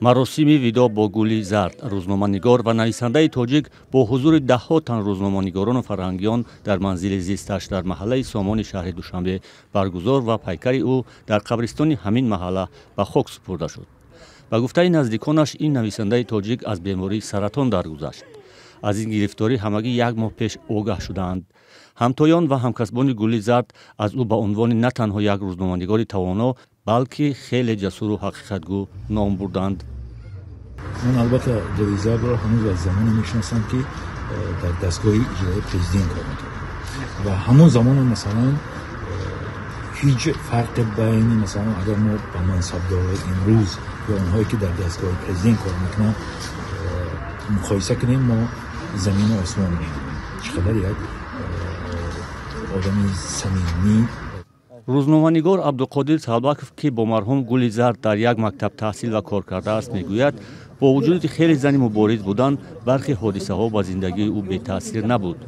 маросими видо бо Гули Зард, рӯзноманигор ва нависандаи тоҷик бо ҳузури даҳҳо тан рӯзноманигорону фарҳангиён дар манзили зисташ дар маҳаллаи Сомони шаҳри Душанбе баргузор ва пайкари ӯ дар қабристони ҳамин маҳалла ба хок супурда шуд. ба гуфтаи наздиконаш ин нависандаи тоҷик аз бемории саратон даргузашт. аз ин гирифторӣ ҳамагӣ як моҳ пеш огаҳ шудаанд. ҳамтоён ва ҳамкасбони Гули Зард аз ӯ ба унвони на танҳо як рӯзноманигори тавоно, балки хеле ҷасуру ҳақиқатгӯ ном бурданд. ман албатта Гули Зардро ҳанӯз аз замоне мешинасам, ки дар дастгоҳи иҷроии президент кор мекард ва ҳамон замон масалан ҳеҷ фарқе байни масалан агар мо ба мансабдорои имрӯз ё онҳое ки дар дастгоҳи президент кор мекунанд муқоиса кунем, мо замину осмон мебинем. чӣ қадар як одами самимӣ. рӯзноманигор Абдуқодир Салбаков, ки бо марҳум Гули Зард дар як мактаб таҳсил ва кор кардааст, мегӯяд бо вуҷуди ки хеле зани мубориз буданд, бархи ҳодисаҳо ба зиндагии ӯ бетаъсир набуд.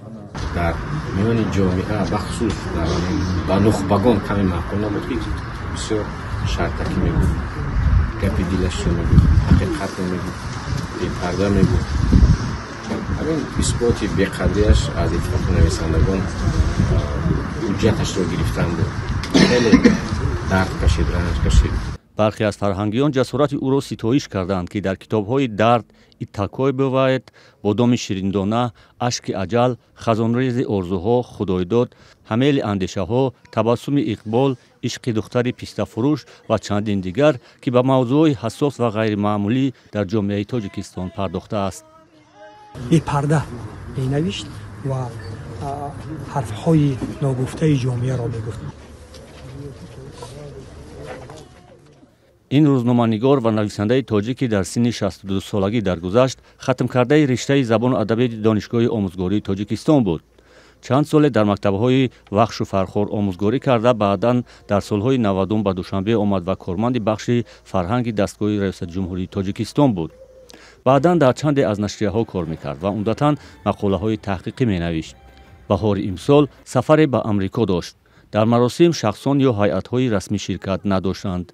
дар миёни ҷомеа бахусус ба нухбагон каме маъқул набуд, ки бисёр шартакӣ мегуд, гапи дилашро мегуд, ҳақиқатро мегуд, бепарда мегуд. ҳамин исботи беқадриаш аз иттифоқи нависандагон ҳуҷҷаташро гирифтан буд. хеле дард кашид, ранҷ кашид. бархе аз фарҳангиён ҷасорати ӯро ситоиш карданд, ки дар китобҳои дард иттакой бувает, бодоми шириндона, ашки аҷал, хазонрези орзуҳо, худойдод, ҳамели андешаҳо, табассуми иқбол, ишқи духтари пистафурӯш ва чандин дигар, ки ба мавзӯъҳои ҳассос ва ғайримаъмулӣ дар ҷомеаи Тоҷикистон пардохтааст. бепарда менавишт ва ҳарфҳои ногуфтаи ҷомеаро мегуфт. ин рӯзноманигор ва нависандаи тоҷик, ки дар синни 62 солагӣ даргузашт, хатмкардаи риштаи забону адабияти донишгоҳи омӯзгории Тоҷикистон буд. чанд соле дар мактабҳои вахшу фархор омӯзгорӣ карда, баъдан дар солҳои 90 ба Душанбе омад ва корманди бахши фарҳанги дастгоҳи Раисатҷумҳурии Тоҷикистон буд. баъдан дар чанде аз нашрияҳо кор мекард ва умдатан мақолаҳои таҳқиқӣ менавишт. баҳори имсол сафаре ба Амрико дошт. дар маросим шахсон ё ҳайатҳои расмӣ ширкат надоштанд.